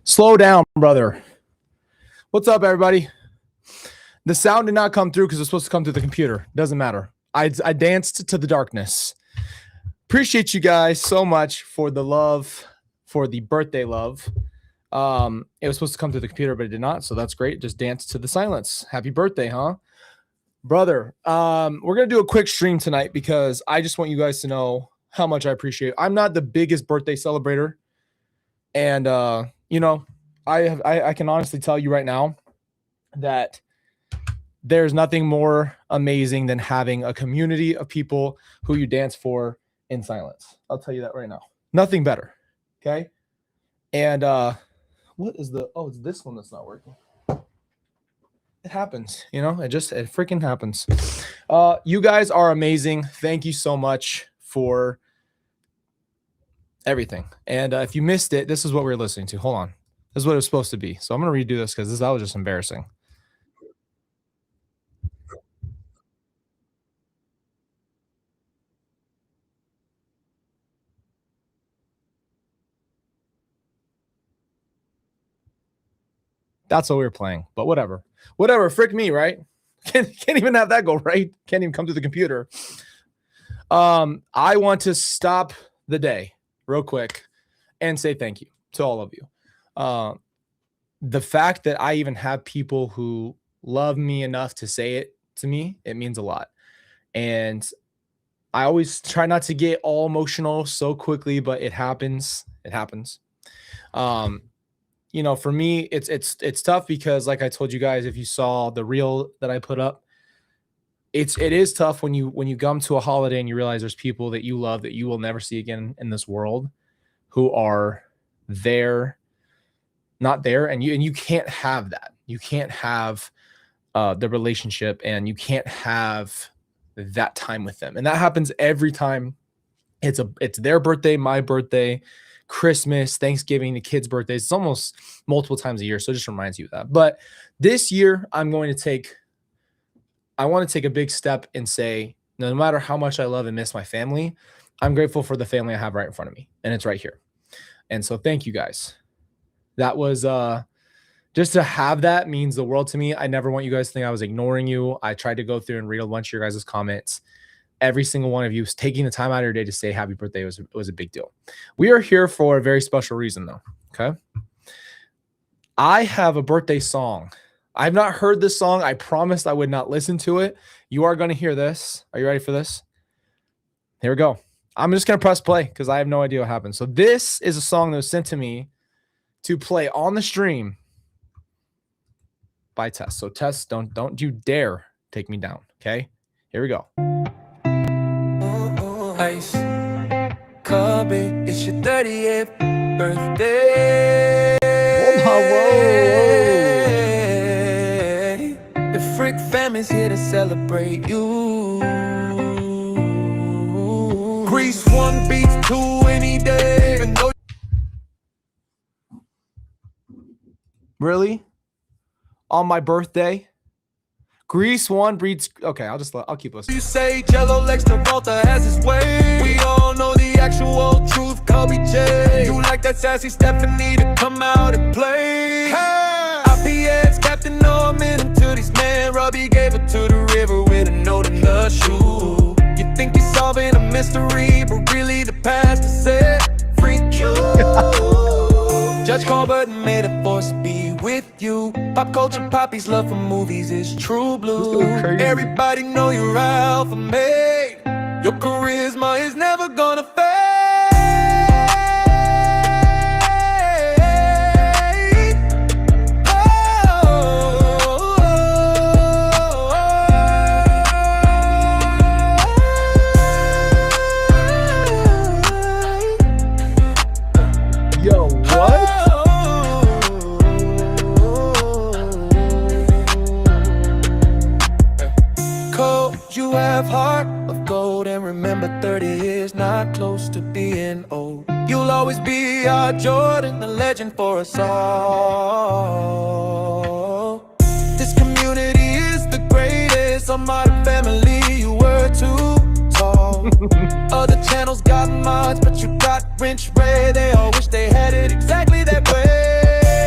Slow down, brother. What's up, everybody? The sound did not come through because it's supposed to come through the computer. Doesn't matter. I danced to the darkness. Appreciate you guys so much for the love, for the birthday love. It was supposed to come through the computer, but it did not. So that's great. Just dance to the silence. Happy birthday, huh? Brother, we're going to do a quick stream tonight because I just want you guys to know how much I appreciate it. I'm not the biggest birthday celebrator. And, you know, I can honestly tell you right now that there's nothing more amazing than having a community of people who you dance for in silence. I'll tell you that right now. Nothing better. Okay. And, what is it's this one that's not working. It happens, you know, it freaking happens. You guys are amazing. Thank you so much for everything. And if you missed it, this is what we were listening to. Hold on. This is what it was supposed to be. So I'm going to redo this because that was just embarrassing. That's what we were playing, but whatever. Frick me, right? Can't even have that go right. Can't even come to the computer. I want to stop the day real quick and say thank you to all of you. The fact that I even have people who love me enough to say it to me, it means a lot. And I always try not to get all emotional so quickly, but it happens. It happens. You know, for me, it's tough because, like I told you guys, if you saw the reel that I put up, it is tough when you come to a holiday and you realize there's people that you love that you will never see again in this world who are there, not there, and you can't have that. You can't have the relationship, and you can't have that time with them. And that happens every time. It's their birthday, my birthday, Christmas, Thanksgiving, the kids' birthdays. It's almost multiple times a year. So it just reminds you of that. But this year, I want to take a big step and say, no matter how much I love and miss my family, I'm grateful for the family I have right in front of me. And it's right here. And so thank you guys. That was just to have that means the world to me. I never want you guys to think I was ignoring you. I tried to go through and read a bunch of your guys' comments. Every single one of you is taking the time out of your day to say happy birthday was a big deal. We are here for a very special reason, though. Okay. I have a birthday song. I've not heard this song. I promised I would not listen to it. You are going to hear this. Are you ready for this? Here we go. I'm just going to press play because I have no idea what happened. So this is a song that was sent to me to play on the stream by Tess. So Tess, don't you dare take me down. Okay. Here we go. Ice, Cubby, it's your 30th birthday. Whoa. The Frick family's here to celebrate you. Grease 1 beats 2 any day. Even though really? On my birthday? Grease 1 breeds. Okay, I'll keep listening. you say Jello Lex Travolta has his way. We all know the actual truth, Kobe J. You like that sassy Stephanie to come out and play. Hey! IPX Captain Norman until these man Robbie gave it to the river with a note in the shoe. You think you're solving a mystery, but really the past is set. Freak you. Judge Colbert made a force be with you. Pop culture poppies love for movies is true blue. Everybody know you're alpha made. Your charisma is never gonna fade. Yo, what? You have heart of gold, and remember 30 is not close to being old. You'll always be our Jordan, the legend for us all. This community is the greatest. On Modern Family, you were too tall. Other channels got mods, but you got Wrench Ray. They all wish they had it exactly that way.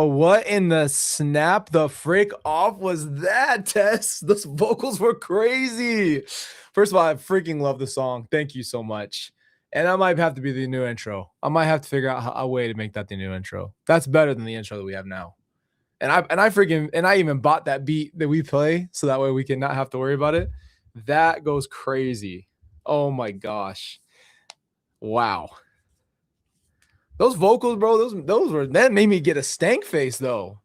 Bro, what in the snap the frick off was that, Tess? Those vocals were crazy. First of all, I freaking love the song. Thank you so much. And that might have to be the new intro. I might have to figure out a way to make that the new intro. That's better than the intro that we have now. And I even bought that beat that we play so that way we can not have to worry about it. That goes crazy. Oh my gosh. Wow. Those vocals, bro, those were that made me get a stank face though.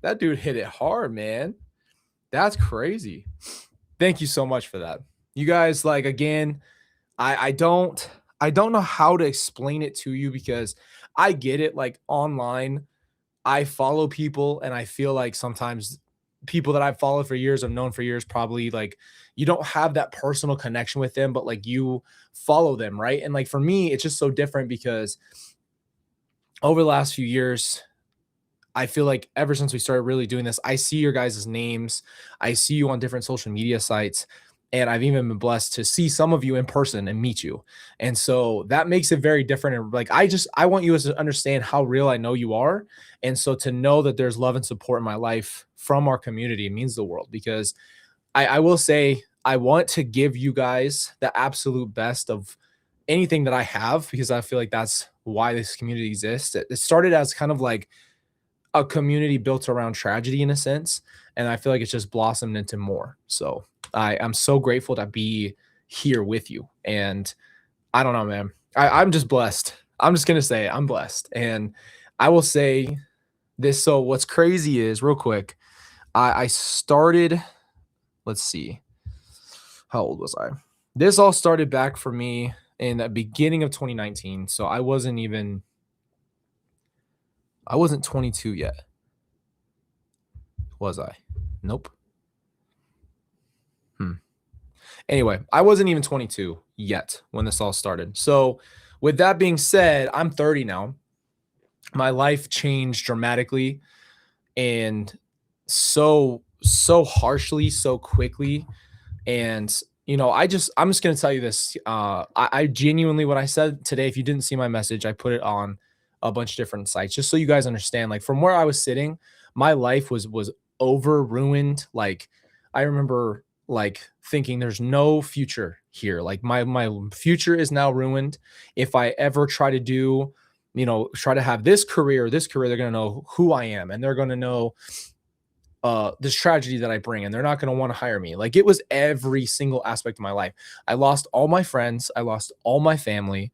That dude hit it hard, man. That's crazy. Thank you so much for that. You guys, like again, I don't know how to explain it to you because I get it. Like online, I follow people and I feel like sometimes people that I've followed for years, I've known for years, probably like you don't have that personal connection with them, but like you follow them, right? And like for me, it's just so different because over the last few years, I feel like ever since we started really doing this, I see your guys' names. I see you on different social media sites. And I've even been blessed to see some of you in person and meet you. And so that makes it very different. And like, I want you to understand how real I know you are. And so to know that there's love and support in my life from our community means the world because I will say, I want to give you guys the absolute best of anything that I have because I feel like that's why this community exists. It started as kind of like a community built around tragedy in a sense, and I feel like it's just blossomed into more. So I'm so grateful to be here with you, and I don't know, man. I'm just blessed. I'm just gonna say I'm blessed, and I will say this. So what's crazy is real quick. I started. Let's see. How old was I? This all started back for me in the beginning of 2019. So I wasn't 22 yet. Was I? Nope. Anyway, I wasn't even 22 yet when this all started. So with that being said, I'm 30 now. My life changed dramatically and so harshly, so quickly. And I'm just gonna tell you this. I genuinely, what I said today, if you didn't see my message, I put it on a bunch of different sites just so you guys understand. Like from where I was sitting, my life was over ruined. Like I remember like thinking there's no future here. Like my future is now ruined. If I ever try to do, try to have this career, they're gonna know who I am and they're gonna know this tragedy that I bring, and they're not going to want to hire me. Like it was every single aspect of my life. I lost all my friends, I lost all my family,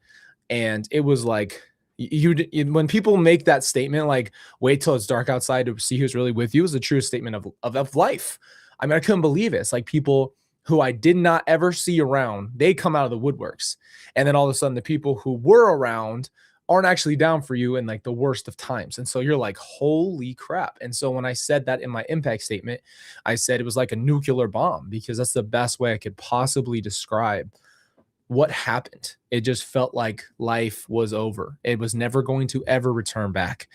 and it was like when people make that statement, like wait till it's dark outside to see who's really with you, is the truest statement of life. I mean, I couldn't believe it. It's like people who I did not ever see around, they come out of the woodworks, and then all of a sudden the people who were around aren't actually down for you in like the worst of times. And so you're like, holy crap. And so when I said that in my impact statement, I said it was like a nuclear bomb because that's the best way I could possibly describe what happened. It just felt like life was over. It was never going to ever return back.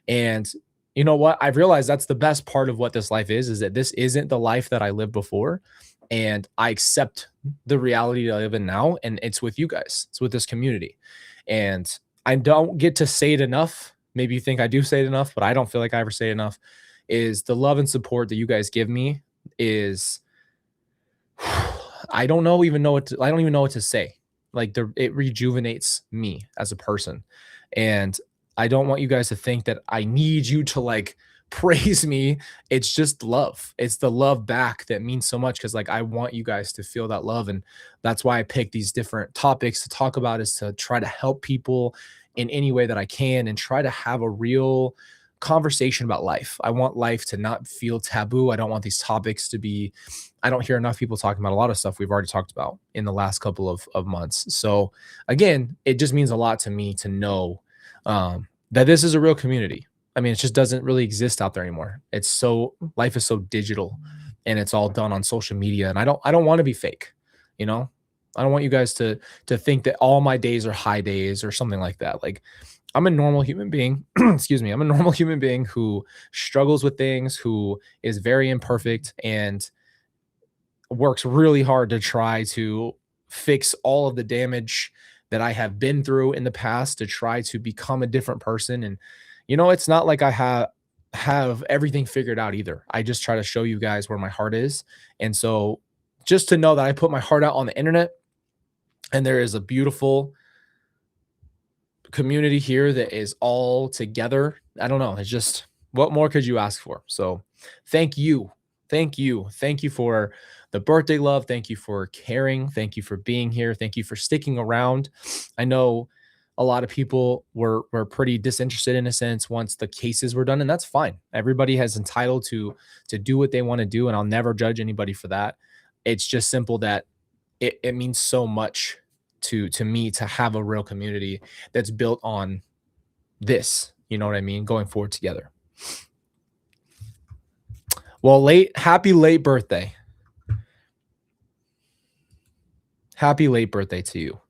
And you know what? I've realized that's the best part of what this life is that this isn't the life that I lived before. And I accept the reality that I live in now. And it's with you guys. It's with this community. And I don't get to say it enough. Maybe you think I do say it enough, but I don't feel like I ever say it enough. Is the love and support that you guys give me is I don't even know what to say. Like it rejuvenates me as a person. And I don't want you guys to think that I need you to like praise me. It's just love. It's the love back that means so much because like I want you guys to feel that love. And that's why I pick these different topics to talk about is to try to help people in any way that I can and try to have a real conversation about life. I want life to not feel taboo. I don't want these topics to be, I don't hear enough people talking about a lot of stuff we've already talked about in the last couple of months. So again, it just means a lot to me to know that this is a real community. I mean, it just doesn't really exist out there anymore. Life is so digital and it's all done on social media. And I don't want to be fake, I don't want you guys to think that all my days are high days or something like that. Like I'm a normal human being. Excuse me. I'm a normal human being who struggles with things, who is very imperfect and works really hard to try to fix all of the damage that I have been through in the past to try to become a different person. And it's not like I have everything figured out either. I just try to show you guys where my heart is. And so just to know that I put my heart out on the internet and there is a beautiful community here that is all together. I don't know. It's just, what more could you ask for? So thank you. Thank you. Thank you for the birthday love. Thank you for caring. Thank you for being here. Thank you for sticking around. I know a lot of people were pretty disinterested in a sense once the cases were done, and that's fine. Everybody has entitled to do what they want to do, and I'll never judge anybody for that. It's just simple that it means so much to me to have a real community that's built on this, you know what I mean, going forward together. Well, happy late birthday. Happy late birthday to you.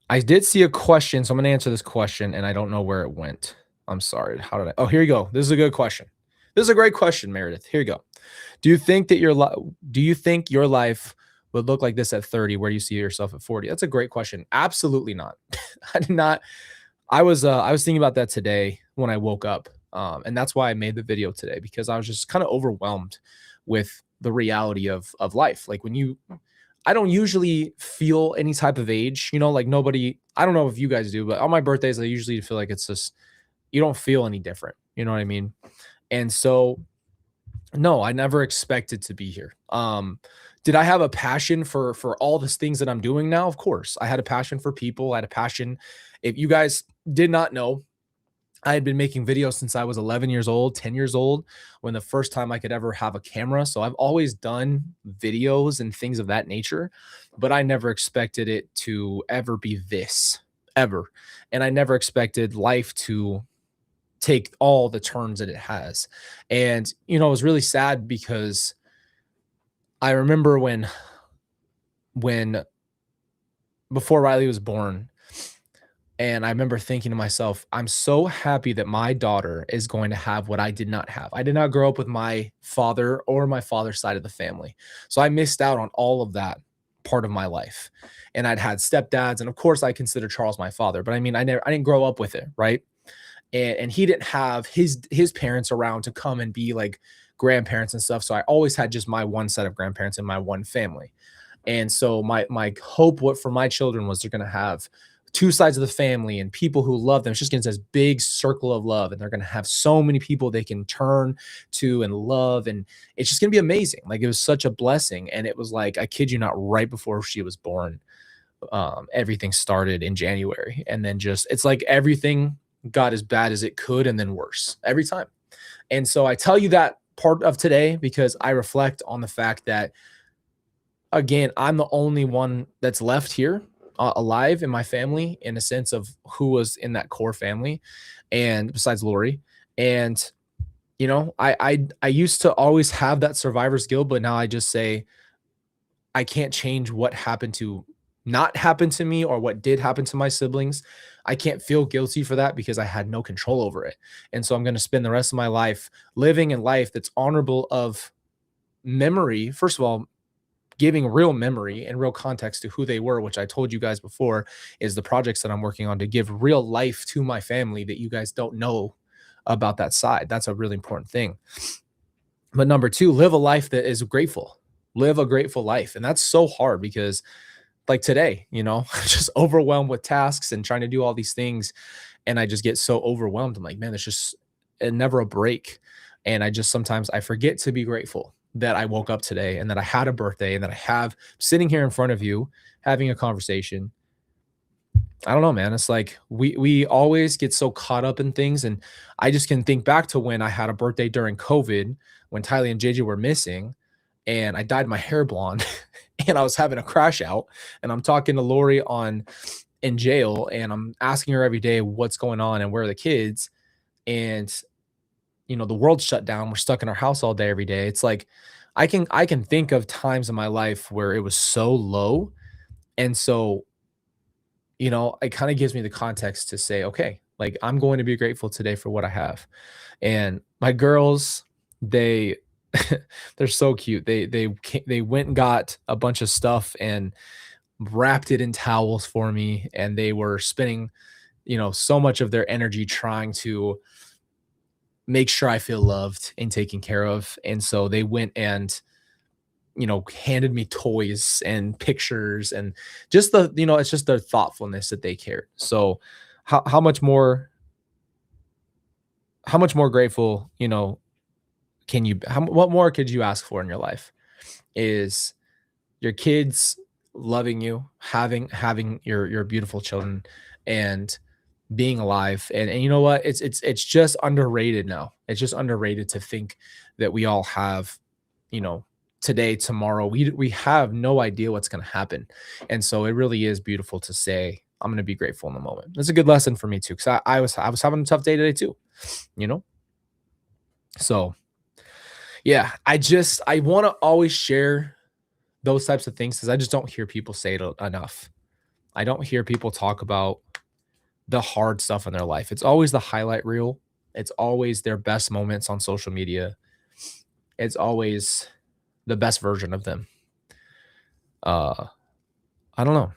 I did see a question, so I'm going to answer this question, and I don't know where it went. I'm sorry. How did I? Oh, here you go. This is a good question. This is a great question, Meredith. Here you go. Do you think your life would look like this at 30, where you see yourself at 40? That's a great question. Absolutely not. I did not. I was thinking about that today when I woke up. And that's why I made the video today, because I was just kind of overwhelmed with the reality of life. Like I don't usually feel any type of age, like nobody, I don't know if you guys do, but on my birthdays, I usually feel like it's just, you don't feel any different. You know what I mean? And so, no, I never expected to be here. Did I have a passion for all these things that I'm doing now? Of course. I had a passion for people. I had a passion. If you guys did not know, I had been making videos since I was 11 years old, 10 years old, when the first time I could ever have a camera. So I've always done videos and things of that nature, but I never expected it to ever be this, ever. And I never expected life to take all the turns that it has. And, it was really sad because I remember when before Riley was born, and I remember thinking to myself, I'm so happy that my daughter is going to have what I did not have. I did not grow up with my father or my father's side of the family. So I missed out on all of that part of my life. And I'd had stepdads, and of course I consider Charles my father, but I mean, I didn't grow up with it, right? And he didn't have his parents around to come and be like grandparents and stuff. So I always had just my one set of grandparents and my one family. And so my hope for my children was they're going to have two sides of the family and people who love them. It's just going to this big circle of love, and they're going to have so many people they can turn to and love. And it's just going to be amazing. Like, it was such a blessing. And it was like, I kid you not, right before she was born, everything started in January. And then it's like everything got as bad as it could and then worse every time. And so I tell you that part of today because I reflect on the fact that, again, I'm the only one that's left here alive in my family, in a sense of who was in that core family, and besides Lori. And I used to always have that survivor's guilt, but now I just say I can't change what happened to not happen to me or what did happen to my siblings. I can't feel guilty for that because I had no control over it. And so I'm going to spend the rest of my life living a life that's honorable of memory. First of all, giving real memory and real context to who they were, which I told you guys before is the projects that I'm working on to give real life to my family that you guys don't know about that side. That's a really important thing. But number two, live a life that is grateful. Live a grateful life. And that's so hard because, like today, just overwhelmed with tasks and trying to do all these things. And I just get so overwhelmed. I'm like, man, there's just never a break. And sometimes I forget to be grateful that I woke up today and that I had a birthday and that I have sitting here in front of you having a conversation. I don't know, man. It's like we always get so caught up in things. And I just can think back to when I had a birthday during COVID, when Tylee and JJ were missing, and I dyed my hair blonde and I was having a crash out, and I'm talking to Lori in jail, and I'm asking her every day what's going on and where are the kids. And the world's shut down. We're stuck in our house all day, every day. It's like, I can think of times in my life where it was so low. And so, it kind of gives me the context to say, okay, like, I'm going to be grateful today for what I have. And my girls, they're so cute. They went and got a bunch of stuff and wrapped it in towels for me. And they were spending, so much of their energy trying to make sure I feel loved and taken care of. And so they went and, handed me toys and pictures and just it's just their thoughtfulness that they cared. So how much more, grateful, what more could you ask for in your life is your kids loving you, having your beautiful children, and being alive. And you know what? It's just underrated now. It's just underrated to think that we all have, you know, today, tomorrow. We have no idea what's going to happen. And so it really is beautiful to say, I'm going to be grateful in the moment. That's a good lesson for me too, because I was having a tough day today too, you know? So yeah, I want to always share those types of things because I just don't hear people say it enough. I don't hear people talk about the hard stuff in their life. It's always the highlight reel. It's always their best moments on social media. It's always the best version of them. Uh, I don't know.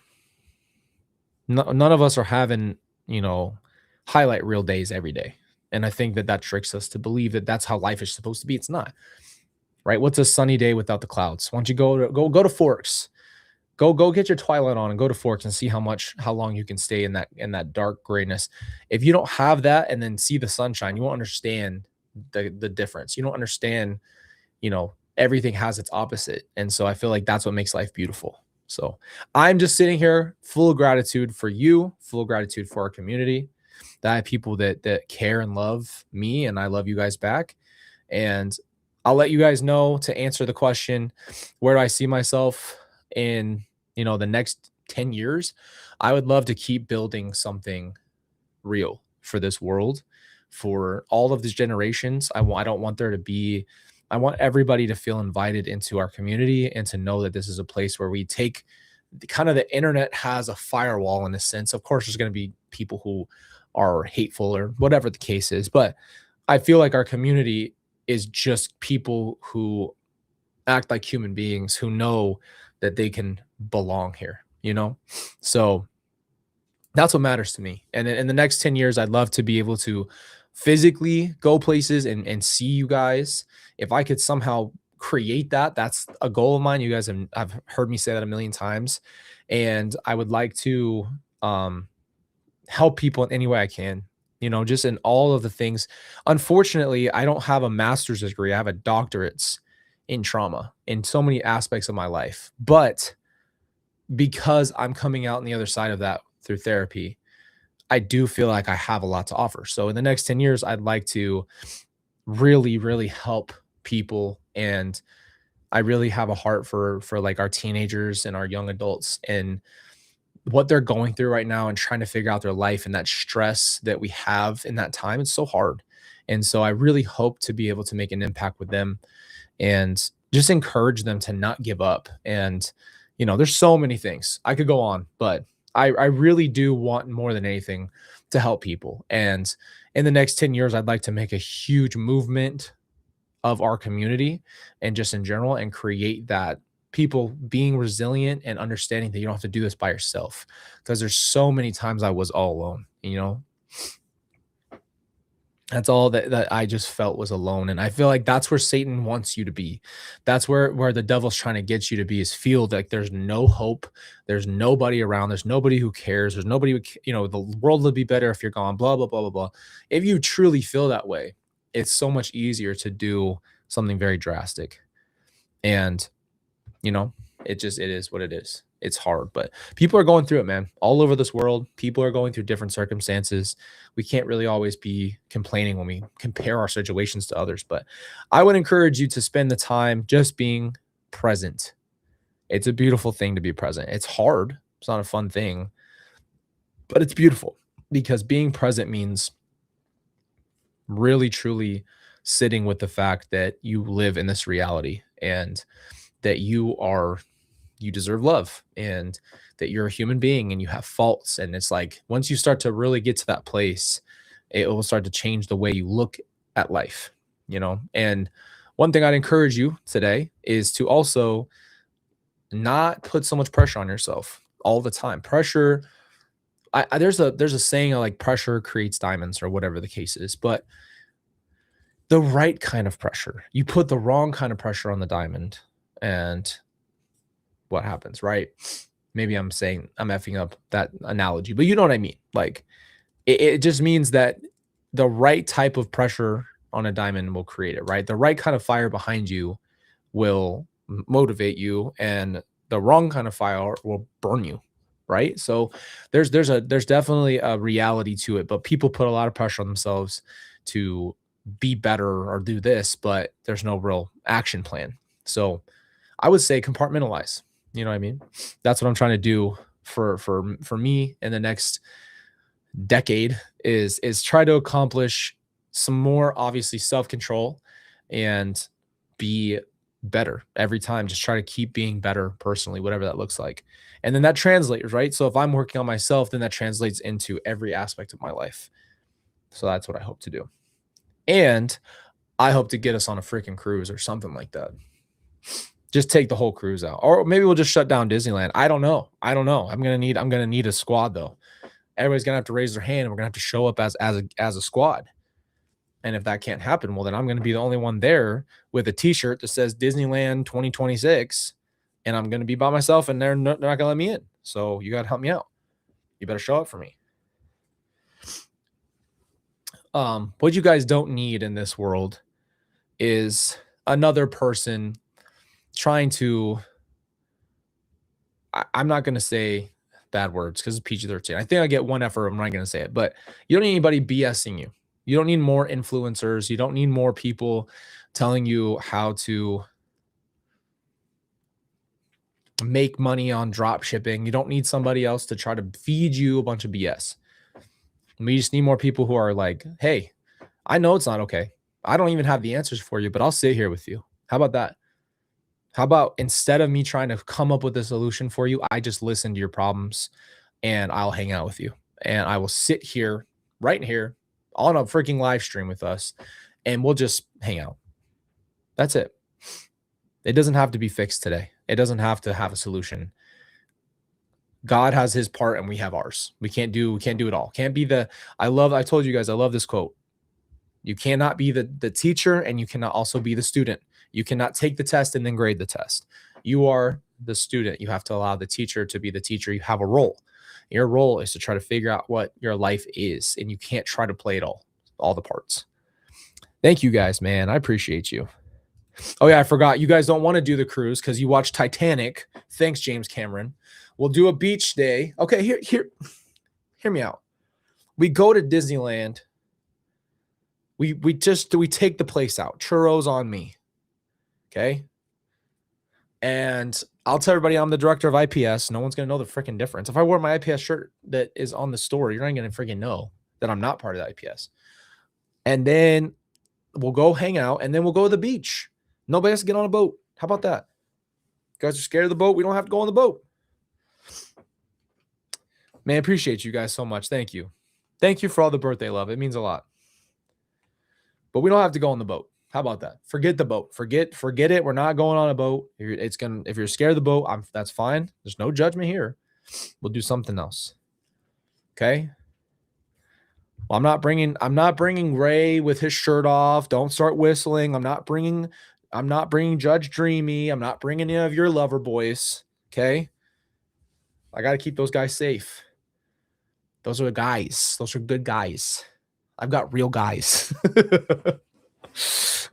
None of us are having, highlight reel days every day. And I think that tricks us to believe that that's how life is supposed to be. It's not, right? What's a sunny day without the clouds? Why don't you go to Forks? Go get your twilight on and go to Forks and see how long you can stay in that dark grayness. If you don't have that and then see the sunshine, you won't understand the difference. You don't understand, everything has its opposite. And so I feel like that's what makes life beautiful. So I'm just sitting here full of gratitude for you, full of gratitude for our community, that I have people that care and love me, and I love you guys back. And I'll let you guys know, to answer the question, where do I see myself in, the next 10 years? I would love to keep building something real for this world, for all of these generations. I don't want there to be, I want everybody to feel invited into our community and to know that this is a place where we take kind of, the internet has a firewall in a sense. Of course, there's going to be people who are hateful or whatever the case is, but I feel like our community is just people who act like human beings, who know that they can belong here, So that's what matters to me. And in the next 10 years, I'd love to be able to physically go places and see you guys. If I could somehow create that, that's a goal of mine. You guys have heard me say that a million times. And I would like to help people in any way I can, just in all of the things. Unfortunately, I don't have a master's degree. I have a doctorate's in trauma in so many aspects of my life. But because I'm coming out on the other side of that through therapy, I do feel like I have a lot to offer. So in the next 10 years, I'd like to really, really help people. And I really have a heart for like our teenagers and our young adults and what they're going through right now and trying to figure out their life, and that stress that we have in that time. It's so hard. And so I really hope to be able to make an impact with them and just encourage them to not give up. And, there's so many things I could go on, but I really do want, more than anything, to help people. And in the next 10 years, I'd like to make a huge movement of our community and just in general, and create that people being resilient and understanding that you don't have to do this by yourself. Because there's so many times I was all alone, That's all that I just felt was alone. And I feel like that's where Satan wants you to be. That's where the devil's trying to get you to be, is feel like there's no hope. There's nobody around. There's nobody who cares. There's nobody who, the world would be better if you're gone, blah, blah, blah, blah, blah. If you truly feel that way, it's so much easier to do something very drastic. And, it is what it is. It's hard, but people are going through it, man. All over this world, people are going through different circumstances. We can't really always be complaining when we compare our situations to others, but I would encourage you to spend the time just being present. It's a beautiful thing to be present. It's hard. It's not a fun thing, but it's beautiful, because being present means really, truly sitting with the fact that you live in this reality, and that you deserve love, and that you're a human being and you have faults. And it's like, once you start to really get to that place, it will start to change the way you look at life, And one thing I'd encourage you today is to also not put so much pressure on yourself all the time. Pressure, there's a saying, like, pressure creates diamonds, or whatever the case is. But the right kind of pressure. You put the wrong kind of pressure on the diamond, and what happens, right? Maybe I'm effing up that analogy, but you know what I mean. Like it just means that the right type of pressure on a diamond will create it, right? The right kind of fire behind you will motivate you, and the wrong kind of fire will burn you, right? So there's definitely a reality to it, but people put a lot of pressure on themselves to be better or do this, but there's no real action plan. So I would say compartmentalize. You know what I mean? That's what I'm trying to do for me in the next decade is try to accomplish some more obviously self-control and be better every time. Just try to keep being better personally, whatever that looks like. And then that translates, right? So if I'm working on myself, then that translates into every aspect of my life. So that's what I hope to do. And I hope to get us on a freaking cruise or something like that. Just take the whole cruise out. Or maybe we'll just shut down Disneyland. I don't know. I'm gonna need a squad though. Everybody's gonna have to raise their hand and we're gonna have to show up as a squad. And if that can't happen, well, then I'm gonna be the only one there with a t-shirt that says Disneyland 2026, and I'm gonna be by myself, and they're not gonna let me in. So you gotta help me out. You better show up for me. What you guys don't need in this world is another person trying to I'm not gonna say bad words because it's PG-13. I think I get one effort. I'm not gonna say it, but you don't need anybody BSing you. You don't need more influencers. You don't need more people telling you how to make money on drop shipping. You don't need somebody else to try to feed you a bunch of BS. We just need more people who are like, hey, I know it's not okay. I don't even have the answers for you, but I'll sit here with you. How about that? How about instead of me trying to come up with a solution for you, I just listen to your problems and I'll hang out with you. And I will sit here, right here, on a freaking live stream with us, and we'll just hang out. That's it. It doesn't have to be fixed today. It doesn't have to have a solution. God has his part and we have ours. We can't do it all. Can't be I told you guys, I love this quote. You cannot be the teacher and you cannot also be the student. You cannot take the test and then grade the test. You are the student. You have to allow the teacher to be the teacher. You have a role. Your role is to try to figure out what your life is, and you can't try to play it all the parts. Thank you guys, man. I appreciate you. Oh yeah, I forgot. You guys don't want to do the cruise because you watched Titanic. Thanks, James Cameron. We'll do a beach day. Okay, hear me out. We go to Disneyland. We take the place out. Churros on me. Okay. And I'll tell everybody I'm the director of IPS. No one's gonna know the freaking difference. If I wore my IPS shirt that is on the store, you're not gonna freaking know that I'm not part of the IPS. And then we'll go hang out, and then we'll go to the beach. Nobody has to get on a boat. How about that? You guys are scared of the boat. We don't have to go on the boat. Man, I appreciate you guys so much. Thank you. Thank you for all the birthday love. It means a lot. But we don't have to go on the boat. How about that? Forget the boat. Forget it. We're not going on a boat. If you're scared of the boat, that's fine. There's no judgment here. We'll do something else. Okay? Well, I'm not bringing Ray with his shirt off. Don't start whistling. I'm not bringing Judge Dreamy. I'm not bringing any of your lover boys. Okay? I got to keep those guys safe. Those are the guys. Those are good guys. I've got real guys.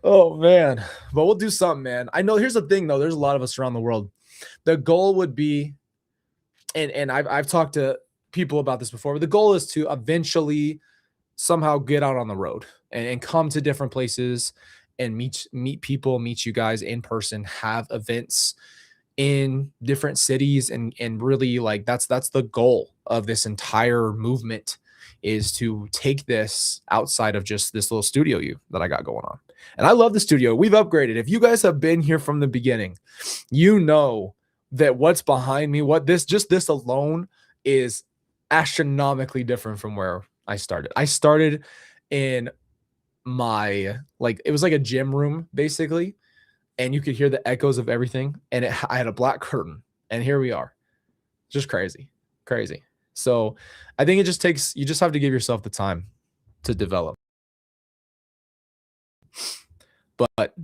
Oh, man. But we'll do something, man. I know here's the thing, though. There's a lot of us around the world. The goal would be, and I've talked to people about this before, but the goal is to eventually somehow get out on the road and come to different places and meet people, meet you guys in person, have events in different cities, and really, like, that's the goal of this entire movement, is to take this outside of just this little studio that I got going on. And I love the studio. We've upgraded. If you guys have been here from the beginning, you know that what's behind me, this alone is astronomically different from where I started. I started in my, it was like a gym room basically, and you could hear the echoes of everything, and I had a black curtain, and here we are. Just crazy. So I think you just have to give yourself the time to develop. But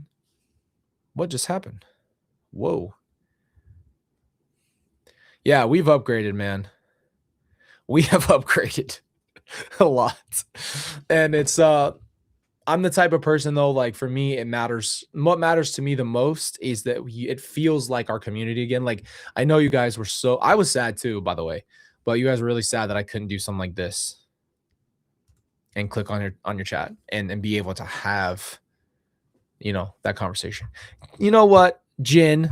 what just happened? Whoa. Yeah, we've upgraded, man. We have upgraded a lot. And it's I'm the type of person though, like for me, it matters. What matters to me the most is that it feels like our community again. Like I know you guys were I was sad too, by the way, but you guys were really sad that I couldn't do something like this and click on your chat and be able to have, you know, that conversation. You know what, Jin?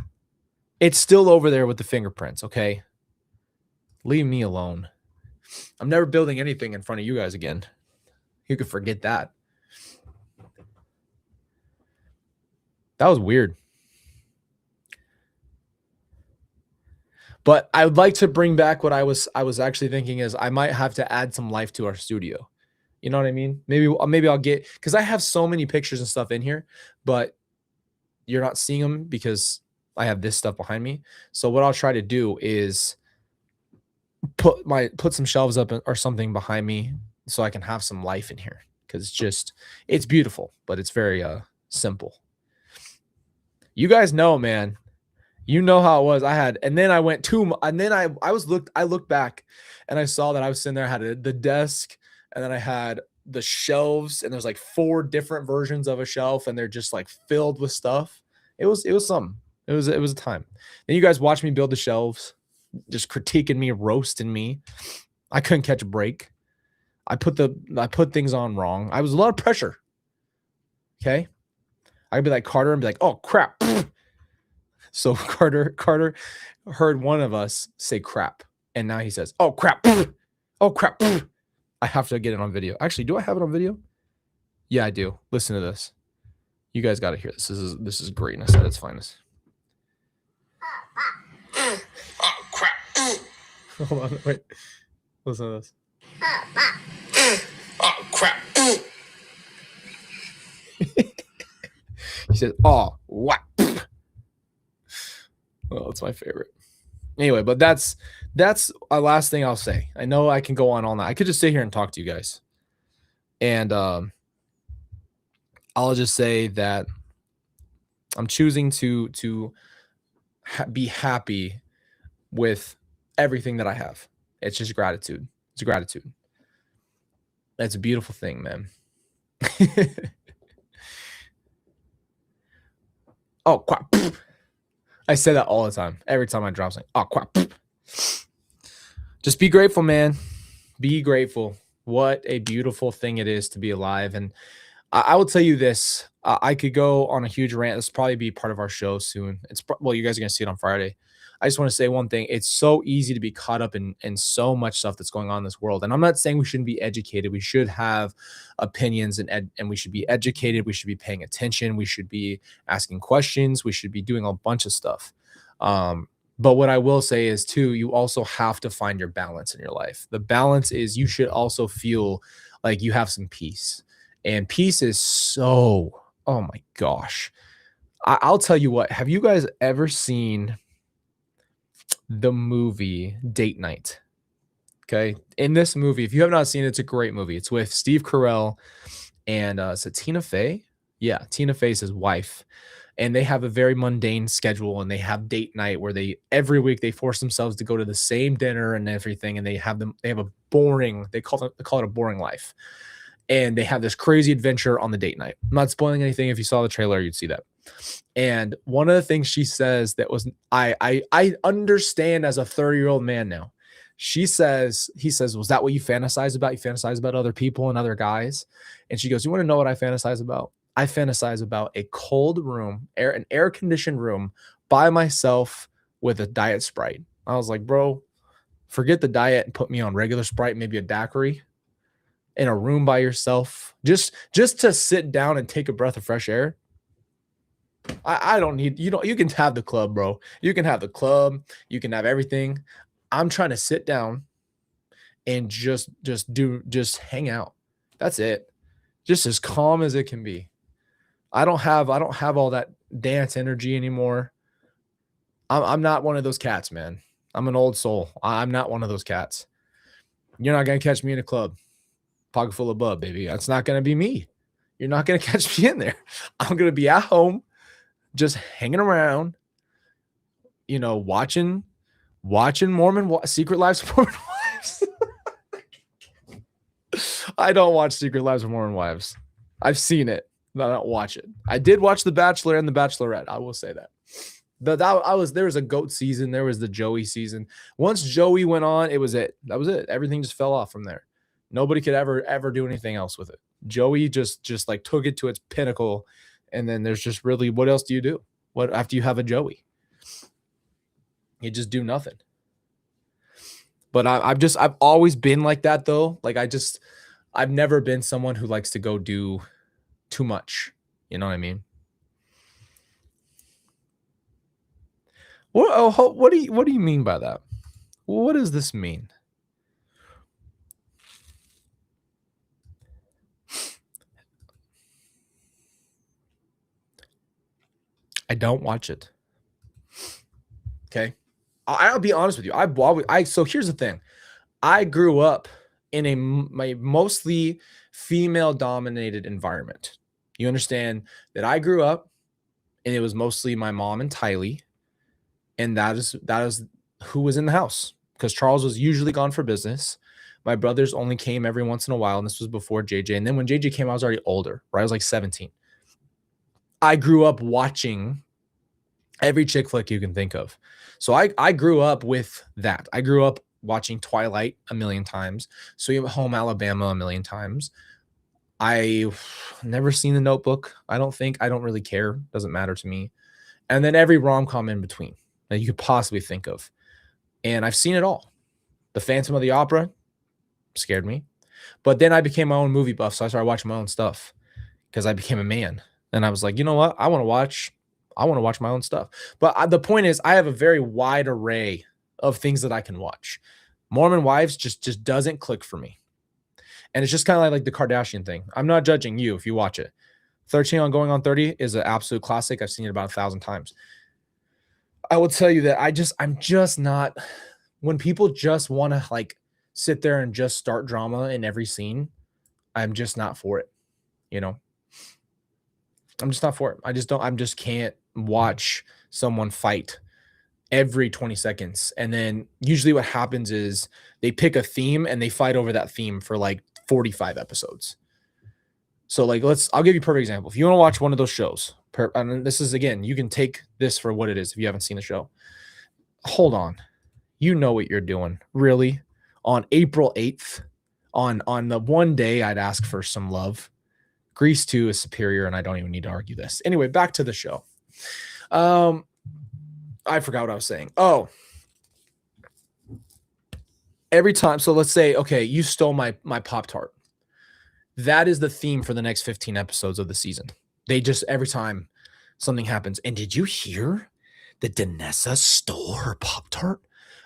It's still over there with the fingerprints, okay? Leave me alone. I'm never building anything in front of you guys again. You could forget that. That was weird. But I would like to bring back what I was actually thinking is I might have to add some life to our studio. You know what I mean? Maybe I'll get, because I have so many pictures and stuff in here, but you're not seeing them because I have this stuff behind me. So what I'll try to do is put some shelves up or something behind me so I can have some life in here, because it's beautiful, but it's very simple. You guys know, man. You know how it was. And then I looked back and I saw that I was sitting there, I had the desk, and then I had the shelves, and there's like 4 different versions of a shelf, and they're just like filled with stuff. It was something. It was a time. Then you guys watched me build the shelves, just critiquing me, roasting me. I couldn't catch a break. I put things on wrong. I was a lot of pressure. Okay. I'd be like Carter and be like, oh crap. So Carter heard one of us say crap, and now he says, oh crap. Oh crap. I have to get it on video. Actually, do I have it on video? Yeah, I do. Listen to this. You guys got to hear this. This is greatness at its finest. Oh, crap. Hold on, wait. Listen to this. Oh, crap. He says, oh, what? Oh, it's my favorite. Anyway, but that's a last thing I'll say. I know I can go on all night. I could just sit here and talk to you guys. And I'll just say that I'm choosing to be happy with everything that I have. It's just gratitude. It's gratitude. That's a beautiful thing, man. Oh, crap. I say that all the time. Every time I drop something. Oh, crap. Just be grateful, man. Be grateful. What a beautiful thing it is to be alive. And I will tell you this. I could go on a huge rant. This will probably be part of our show soon. Well, you guys are going to see it on Friday. I just want to say one thing. It's so easy to be caught up in so much stuff that's going on in this world. And I'm not saying we shouldn't be educated. We should have opinions and we should be educated. We should be paying attention. We should be asking questions. We should be doing a bunch of stuff. But what I will say is too, you also have to find your balance in your life. The balance is you should also feel like you have some peace. And peace is so, oh my gosh. I'll tell you what, have you guys ever seen the movie Date Night? Okay. In this movie, if you have not seen it, it's a great movie. It's with Steve Carell and is it Tina Fey? Yeah, Tina Fey's his wife. And they have a very mundane schedule, and they have date night where every week they force themselves to go to the same dinner and everything. And they have a boring, they call it a boring life. And they have this crazy adventure on the date night. I'm not spoiling anything. If you saw the trailer, you'd see that. And one of the things she says that was, I understand as a 30-year-old man now. He says, was that what you fantasize about? You fantasize about other people and other guys? And she goes, you want to know what I fantasize about? I fantasize about a cold room, an air-conditioned room by myself with a diet Sprite. I was like, bro, forget the diet and put me on regular Sprite, maybe a daiquiri, in a room by yourself, just to sit down and take a breath of fresh air. I don't need, you can have the club, bro. You can have the club. You can have everything. I'm trying to sit down and just hang out. That's it. Just as calm as it can be. I don't have all that dance energy anymore. I'm not one of those cats, man. I'm an old soul. I'm not one of those cats. You're not going to catch me in a club. Pocket full of bub, baby. That's not going to be me. You're not going to catch me in there. I'm going to be at home, just hanging around, watching Secret Lives of Mormon Wives. I don't watch Secret Lives of Mormon Wives. I've seen it, but I don't watch it. I did watch The Bachelor and The Bachelorette. I will say that. But there was a goat season. There was the Joey season. Once Joey went on, it was it. That was it. Everything just fell off from there. Nobody could ever do anything else with it. Joey just like took it to its pinnacle. And then there's just really, what else do you do? What after you have a Joey? You just do nothing. But I've always been like that though. Like I've never been someone who likes to go do too much. You know what I mean? What do you mean by that? What does this mean? I don't watch it. Okay. I'll be honest with you. So here's the thing. I grew up in my mostly female dominated environment. You understand that I grew up and it was mostly my mom and Tylee. And that is who was in the house because Charles was usually gone for business. My brothers only came every once in a while. And this was before JJ. And then when JJ came, I was already older, right? I was like 17. I grew up watching every chick flick you can think of. So I grew up with that. I grew up watching Twilight a million times. Sweet Home Alabama a million times. I've never seen The Notebook. I don't really care. Doesn't matter to me. And then every rom-com in between that you could possibly think of. And I've seen it all. The Phantom of the Opera scared me. But then I became my own movie buff. So I started watching my own stuff because I became a man. And I was like, you know what? I want to watch my own stuff. But the point is, I have a very wide array of things that I can watch. Mormon Wives just doesn't click for me. And it's just kind of like the Kardashian thing. I'm not judging you if you watch it. 13 on Going on 30 is an absolute classic. I've seen it about 1,000 times. I will tell you that I'm just not, when people just want to like sit there and just start drama in every scene, I'm just not for it. I'm just not for it. I just can't watch someone fight every 20 seconds. And then usually what happens is they pick a theme and they fight over that theme for like 45 episodes. So like, I'll give you a perfect example. If you want to watch one of those shows, and this is, again, you can take this for what it is if you haven't seen the show. Hold on. You know what you're doing. Really? On April 8th, on the one day I'd ask for some love, Grease 2 is superior, and I don't even need to argue this. Anyway, back to the show. I forgot what I was saying. Oh. Every time, so let's say, okay, you stole my Pop-Tart. That is the theme for the next 15 episodes of the season. They just, every time something happens, and did you hear that Danessa stole her Pop-Tart?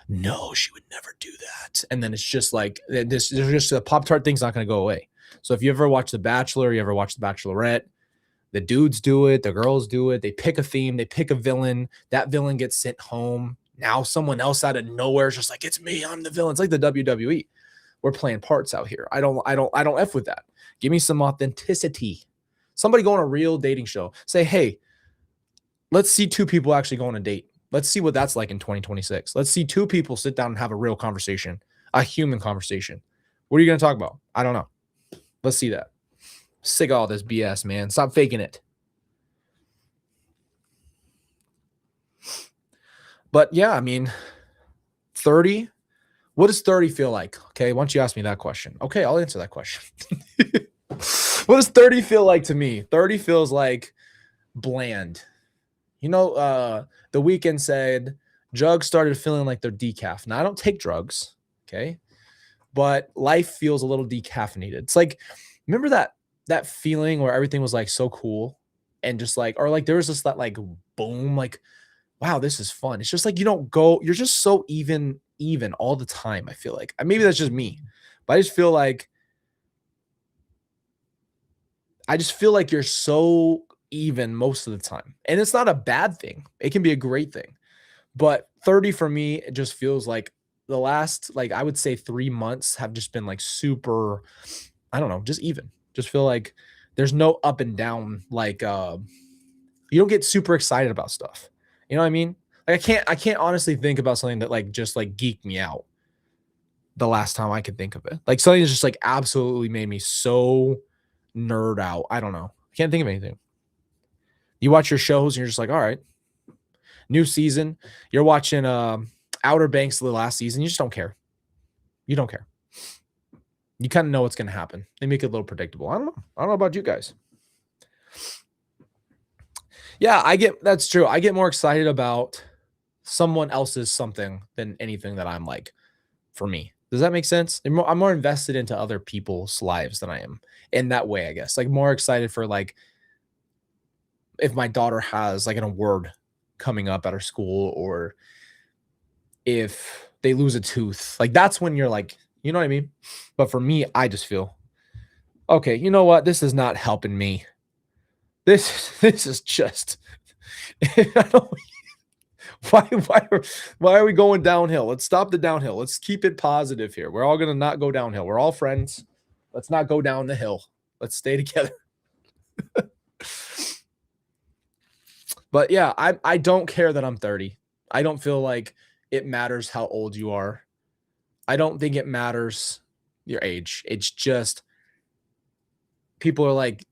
No, she would never do that. And then it's just like, there's just the Pop-Tart thing's not going to go away. So if you ever watch The Bachelor, you ever watch The Bachelorette, the dudes do it, the girls do it. They pick a theme, they pick a villain. That villain gets sent home. Now someone else out of nowhere is just like, it's me, I'm the villain. It's like the WWE. We're playing parts out here. I don't F with that. Give me some authenticity. Somebody go on a real dating show. Say, hey, let's see two people actually go on a date. Let's see what that's like in 2026. Let's see two people sit down and have a real conversation, a human conversation. What are you going to talk about? I don't know. Let's see that. Sick of all this BS, man. Stop faking it. But yeah, I mean, 30. What does 30 feel like? Okay, why don't you ask me that question? Okay, I'll answer that question. What does 30 feel like to me? 30 feels like bland. The Weeknd said drugs started feeling like they're decaf. Now, I don't take drugs, okay? But life feels a little decaffeinated. It's like, remember that feeling where everything was like so cool and just like, or like there was just that like boom, like, wow, this is fun. It's just like you're just so even all the time. I feel like maybe that's just me, but I just feel like you're so even most of the time. And it's not a bad thing. It can be a great thing. But 30 for me, it just feels like the last, like I would say 3 months have just been like super, I don't know, just even. Just feel like There's no up and down. Like you don't get super excited about stuff. You know what I mean? Like I can't honestly think about something that like just like geeked me out the last time I could think of it. Like something that's just like absolutely made me so nerd out. I don't know. I can't think of anything. You watch your shows and you're just like, all right, new season. You're watching Outer Banks of the last season. You just don't care. You don't care. You kind of know what's going to happen. They make it a little predictable. I don't know. I don't know about you guys. Yeah, that's true. I get more excited about someone else's something than anything that I'm like for me. Does that make sense? I'm more invested into other people's lives than I am in that way, I guess. Like more excited for like if my daughter has like an award coming up at her school, or if they lose a tooth. Like that's when you're like, you know what I mean? But for me, I just feel, okay, you know what? This is not helping me. This is just I don't, why are we going downhill? Let's stop the downhill. Let's keep it positive here. We're all gonna not go downhill. We're all friends. Let's not go down the hill. Let's stay together. But yeah, I don't care that I'm 30. I don't feel like it matters how old you are. I don't think it matters your age. It's just people are like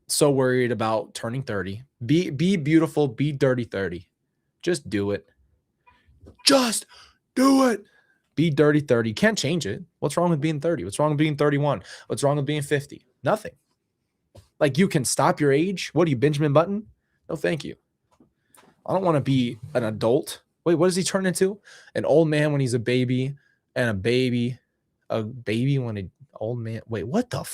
so worried about turning 30. Be beautiful, be dirty 30. Just do it. Just do it. Be dirty 30. You can't change it. What's wrong with being 30? What's wrong with being 31? What's wrong with being 50? Nothing. Like you can stop your age. What are you, Benjamin Button? No, thank you. I don't want to be an adult. Wait, what does he turn into? An old man when he's a baby, and a baby when an old man. Wait, what the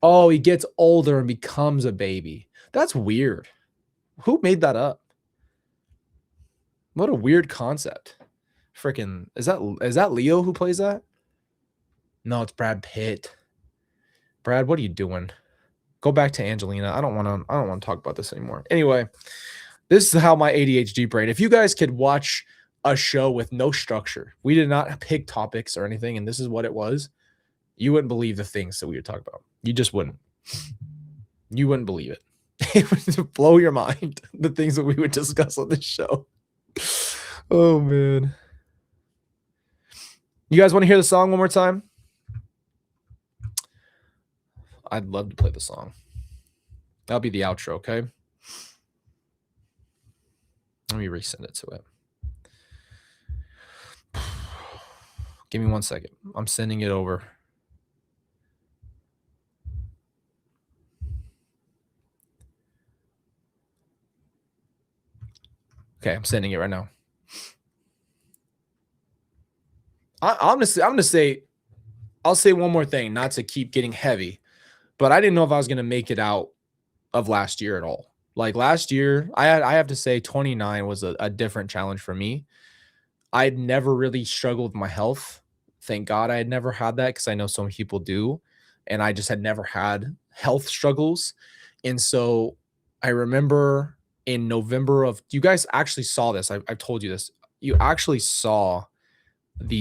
Oh, he gets older and becomes a baby. That's weird. Who made that up? What a weird concept. Freaking, is that Leo who plays that? No, it's Brad Pitt. Brad, what are you doing? Go back to Angelina. I don't want to talk about this anymore. Anyway, this is how my ADHD brain. If you guys could watch a show with no structure, we did not pick topics or anything, and this is what it was, you wouldn't believe the things that we would talk about. You just wouldn't. You wouldn't believe it. It would blow your mind, the things that we would discuss on this show. Oh, man. You guys want to hear the song one more time? I'd love to play the song. That'll be the outro, okay? Let me resend it to it. Give me 1 second. I'm sending it over. Okay, I'm sending it right now. I'm gonna say, I'll say one more thing, not to keep getting heavy, but I didn't know if I was gonna make it out of last year at all. Like last year, I have to say 29 was a different challenge for me. I'd never really struggled with my health. Thank God I had never had that, because I know some people do. And I just had never had health struggles. And so I remember in November of, you guys actually saw this. I've told you this. You actually saw the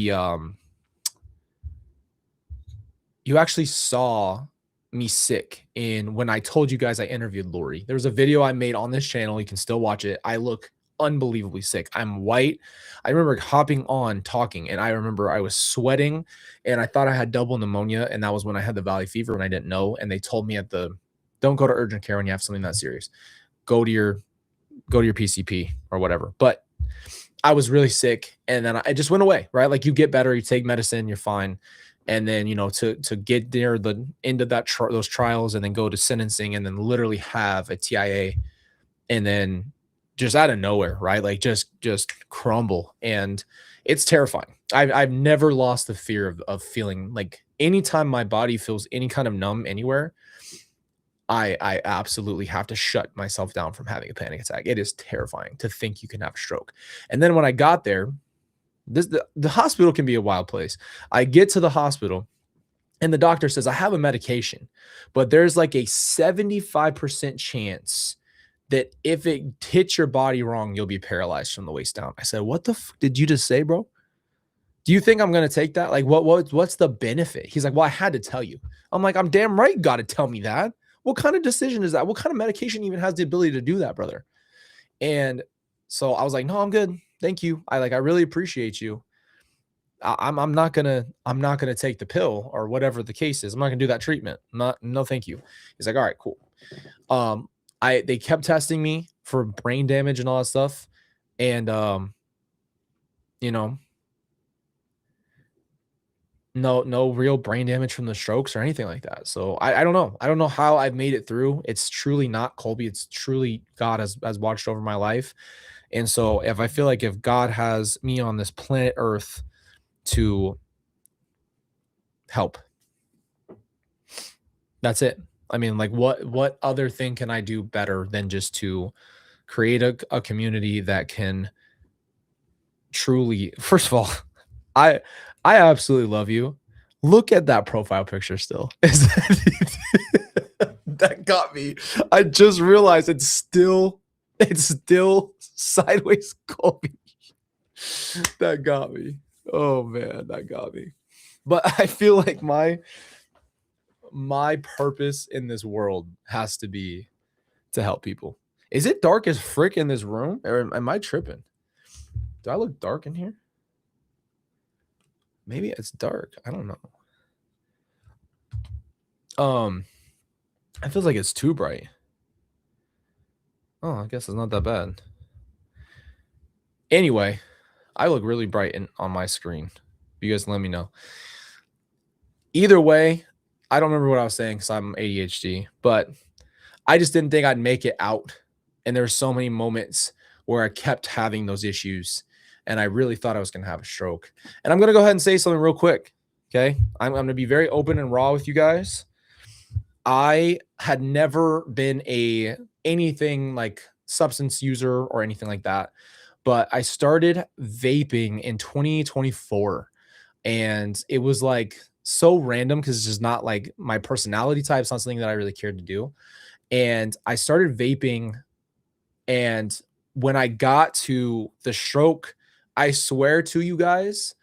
you actually saw me sick in when I told you guys I interviewed Lori. There was a video I made on this channel. You can still watch it. I look unbelievably sick. I'm white. I remember hopping on talking, and I remember I was sweating, and I thought I had double pneumonia, and that was when I had the valley fever, and I didn't know. And they told me don't go to urgent care when you have something that serious. Go to your PCP or whatever. But I was really sick, and then I just went away, right? Like you get better, you take medicine, you're fine. And then, to get there, the end of those trials, and then go to sentencing, and then literally have a TIA, and then just out of nowhere, right? Like just crumble. And it's terrifying. I've never lost the fear of feeling like anytime my body feels any kind of numb anywhere, I absolutely have to shut myself down from having a panic attack. It is terrifying to think you can have a stroke. And then when I got there, the hospital can be a wild place. I get to the hospital, and the doctor says, I have a medication, but there's like a 75% chance that if it hits your body wrong, you'll be paralyzed from the waist down. I said, what the did you just say, bro? Do you think I'm gonna take that? Like, what's the benefit? He's like, well, I had to tell you. I'm like, I'm damn right, you got to tell me that. What kind of decision is that? What kind of medication even has the ability to do that, brother? And so I was like, no, I'm good. Thank you. I really appreciate you. I'm not gonna take the pill or whatever the case is. I'm not gonna do that treatment. No, thank you. He's like, all right, cool. They kept testing me for brain damage and all that stuff. And you know, no real brain damage from the strokes or anything like that. So I don't know. I don't know how I've made it through. It's truly not Colby. It's truly God has watched over my life. And so if I feel like if God has me on this planet Earth to help, that's it. I mean, like what other thing can I do better than just to create a community that can truly, first of all, I I absolutely love you. Look at that profile picture still. That got me. I just realized it's still sideways Colby. That got me. Oh man, that got me. But I feel like my purpose in this world has to be to help people. Is it dark as frick in this room? Or am I tripping? Do I look dark in here? Maybe it's dark. I don't know. It feels like it's too bright. Oh, I guess it's not that bad. Anyway, I look really bright on my screen. You guys let me know. Either way, I don't remember what I was saying because I'm ADHD, but I just didn't think I'd make it out. And there were so many moments where I kept having those issues, and I really thought I was going to have a stroke. And I'm going to go ahead and say something real quick. Okay. I'm going to be very open and raw with you guys. I had never been anything like substance user or anything like that, but I started vaping in 2024, and it was like so random because it's just not like my personality type. It's not something that I really cared to do. And I started vaping, and when I got to the stroke, I swear to you guys,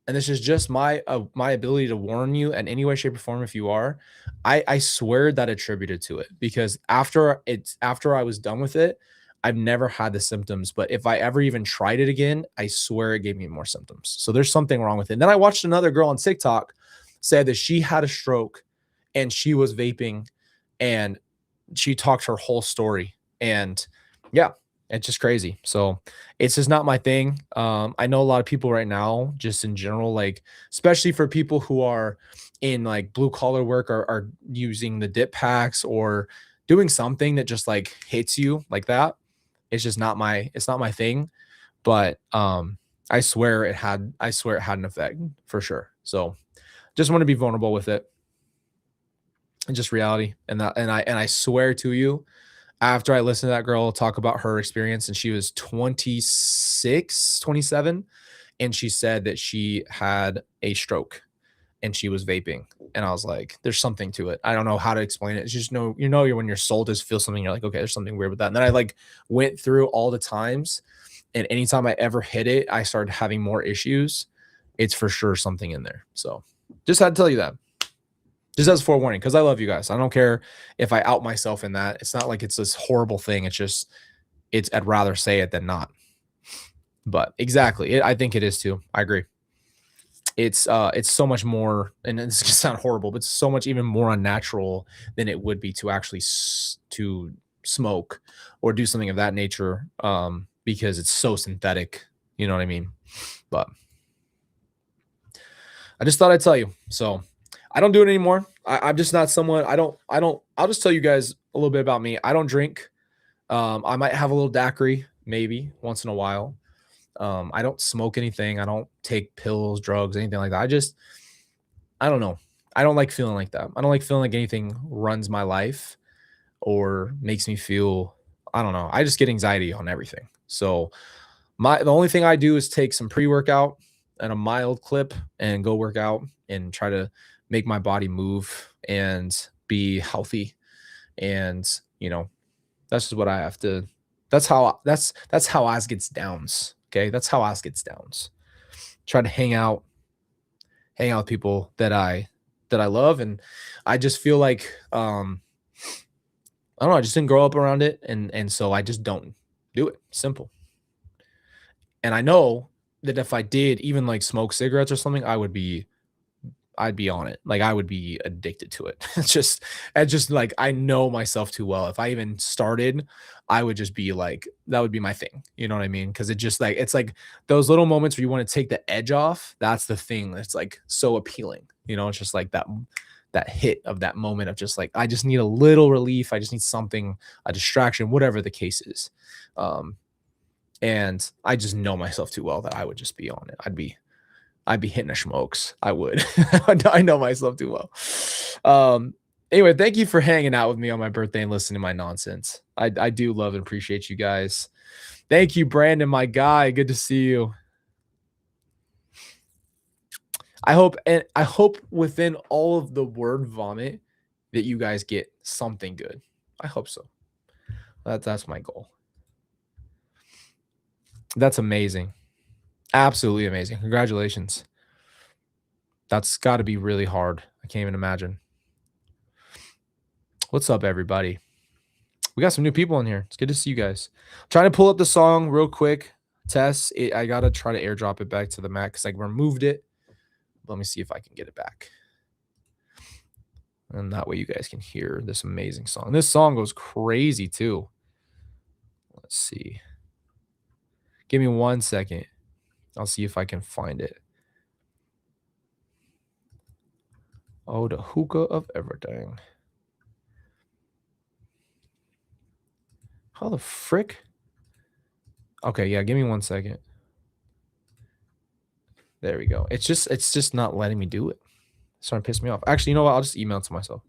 and this is just my ability to warn you in any way, shape, or form if you are, I swear that attributed to it, because after I was done with it, I've never had the symptoms. But if I ever even tried it again, I swear it gave me more symptoms. So there's something wrong with it. And then I watched another girl on TikTok say that she had a stroke and she was vaping, and she talked her whole story. And yeah, it's just crazy. So it's just not my thing. I know a lot of people right now, just in general, like especially for people who are in like blue collar work, are using the dip packs or doing something that just like hits you like that. It's not my thing. But I swear it had an effect for sure. So just want to be vulnerable with it. And just reality. And I swear to you, after I listened to that girl talk about her experience, and she was 26, 27, and she said that she had a stroke and she was vaping. And I was like, there's something to it. I don't know how to explain it. It's just you're when your soul does feel something, you're like, okay, there's something weird with that. And then I like went through all the times, and anytime I ever hit it, I started having more issues. It's for sure something in there. So just had to tell you that. Just as forewarning, because I love you guys. I don't care if I out myself in that. It's not like it's this horrible thing. It's just, I'd rather say it than not. But exactly, I think it is too. I agree. It's so much more, and it's gonna sound horrible, but it's so much even more unnatural than it would be to actually to smoke or do something of that nature, because it's so synthetic. You know what I mean? But I just thought I'd tell you. So I don't do it anymore. I'm just not someone. I'll just tell you guys a little bit about me. I don't drink. I might have a little daiquiri maybe once in a while. I don't smoke anything. I don't take pills, drugs, anything like that. I don't know. I don't like feeling like that. I don't like feeling like anything runs my life or makes me feel, I don't know. I just get anxiety on everything. So the only thing I do is take some pre-workout and a mild clip and go work out and try to make my body move and be healthy. And, that's just what I have to, that's how Oz gets downs. Okay. That's how Oz gets downs. try to hang out with people that I love. And I just feel like I don't know, I just didn't grow up around it, and so I just don't do it. Simple. And I know that if I did even like smoke cigarettes or something, I'd be on it. Like I would be addicted to it. It's just like I know myself too well. If I even started, I would just be like, that would be my thing. You know what I mean? Because it just like it's like those little moments where you want to take the edge off. That's the thing that's like so appealing. You know, it's just like that hit of that moment of just like I just need a little relief. I just need something, a distraction, whatever the case is. And I just know myself too well that I would just be on it. I'd be hitting the smokes. I would. I know myself too well. Anyway, thank you for hanging out with me on my birthday and listening to my nonsense. I do love and appreciate you guys. Thank you, Brandon, my guy. Good to see you. I hope within all of the word vomit that you guys get something good. I hope so. That's my goal. That's amazing. Absolutely amazing. Congratulations. That's got to be really hard. I can't even imagine. What's up, everybody? We got some new people in here. It's good to see you guys. I'm trying to pull up the song real quick. Tess, I got to try to airdrop it back to the Mac because I removed it. Let me see if I can get it back. And that way you guys can hear this amazing song. This song goes crazy too. Let's see. Give me 1 second. I'll see if I can find it. Oh, the hookah of everything. How the frick? Okay, yeah, give me 1 second. There we go. It's just not letting me do it. It's starting to piss me off. Actually, you know what? I'll just email it to myself.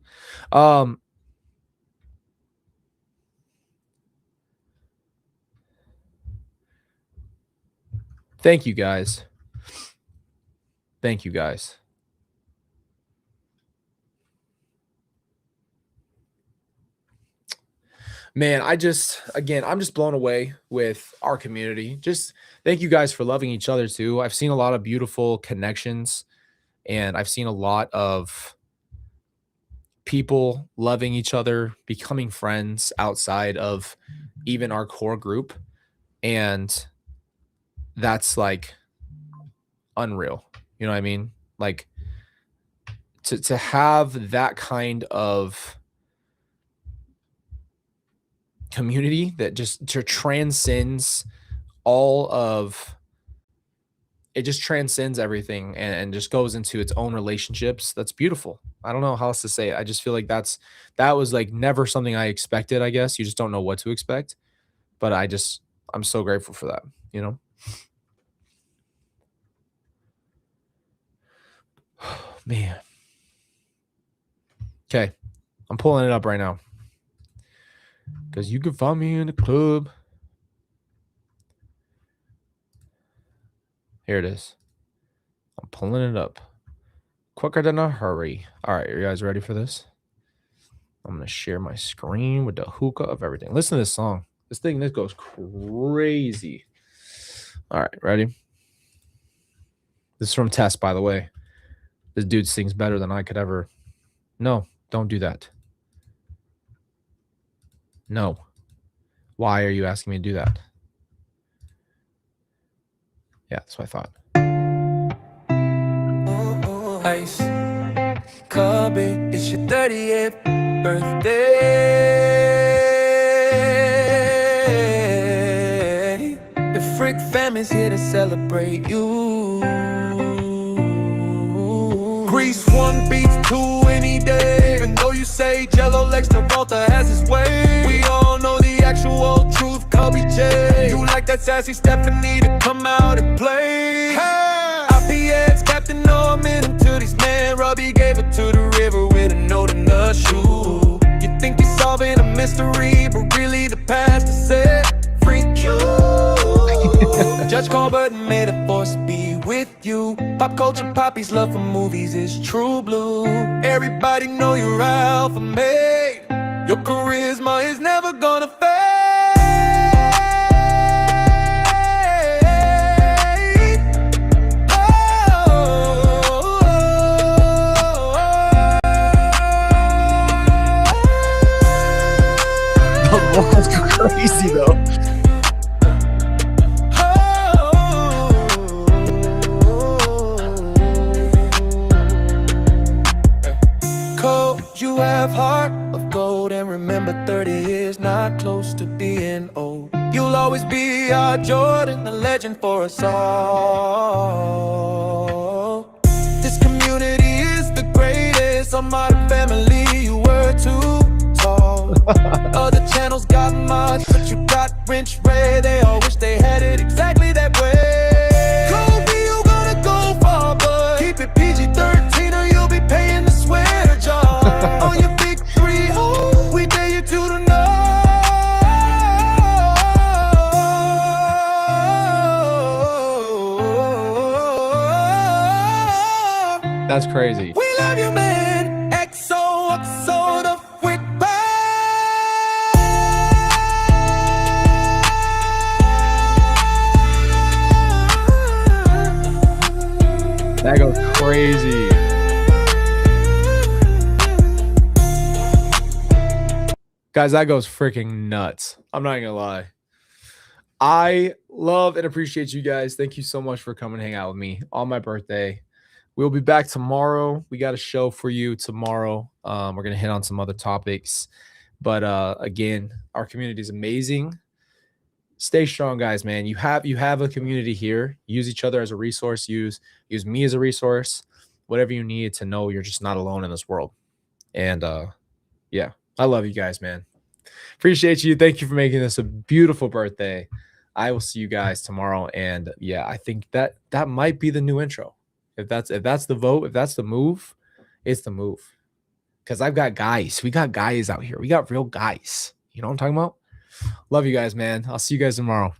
Thank you guys. Thank you guys. Man, I'm just blown away with our community. Just thank you guys for loving each other too. I've seen a lot of beautiful connections, and I've seen a lot of people loving each other, becoming friends outside of even our core group. And that's like unreal. You know what I mean? Like to have that kind of community that just transcends all of it, just transcends everything and just goes into its own relationships. That's beautiful. I don't know how else to say it. I just feel like that was like never something I expected. I guess you just don't know what to expect, but I'm so grateful for that, you know? Man. Okay. I'm pulling it up right now. Because you can find me in the club. Here it is. I'm pulling it up. Quicker than a hurry. All right, are you guys ready for this? I'm going to share my screen with the hookah of everything. Listen to this song. This goes crazy. All right, ready? This is from Tess, by the way. This dude sings better than I could ever. No, don't do that. No. Why are you asking me to do that? Yeah, that's what I thought. Ice, Cubby, it's your 30th birthday. The Frick family's here to celebrate you. Grease one beats two any day. Even though you say Jello Lex Travolta has his way, we all know the actual truth, Kobe J. You like that sassy Stephanie to come out and play. Hey, IPX Captain Norman until these men Robbie gave it to the river with a note in the shoe. You think you're solving a mystery, but really the past is set. Freak you. Judge Colbert made a force be with you. Pop culture poppies love for movies is true blue. Everybody know you're alpha made. Your charisma is never gonna fade. Oh, by Jordan, a legend for us all. This community is the greatest. On Modern Family, you were too tall. Other channels got much, but you got Rich Ray. They all wish they had it exactly that way. Kobe, you gonna go far, but keep it PG-13 or you'll be paying the sweater jar. On your big 3-0, we dare you to the no. That's crazy. We love you, man. XOXO the quick That goes crazy. Guys, that goes freaking nuts. I'm not gonna lie. I love and appreciate you guys. Thank you so much for coming and hang out with me on my birthday. We'll be back tomorrow. We got a show for you tomorrow. We're gonna hit on some other topics. But again, our community is amazing. Stay strong, guys, man. You have a community here. Use each other as a resource. Use me as a resource. Whatever you need to know you're just not alone in this world. And yeah, I love you guys, man. Appreciate you. Thank you for making this a beautiful birthday. I will see you guys tomorrow. And yeah, I think that might be the new intro. If that's the vote, if that's the move, it's the move. Because I've got guys. We got guys out here. We got real guys. You know what I'm talking about? Love you guys, man. I'll see you guys tomorrow.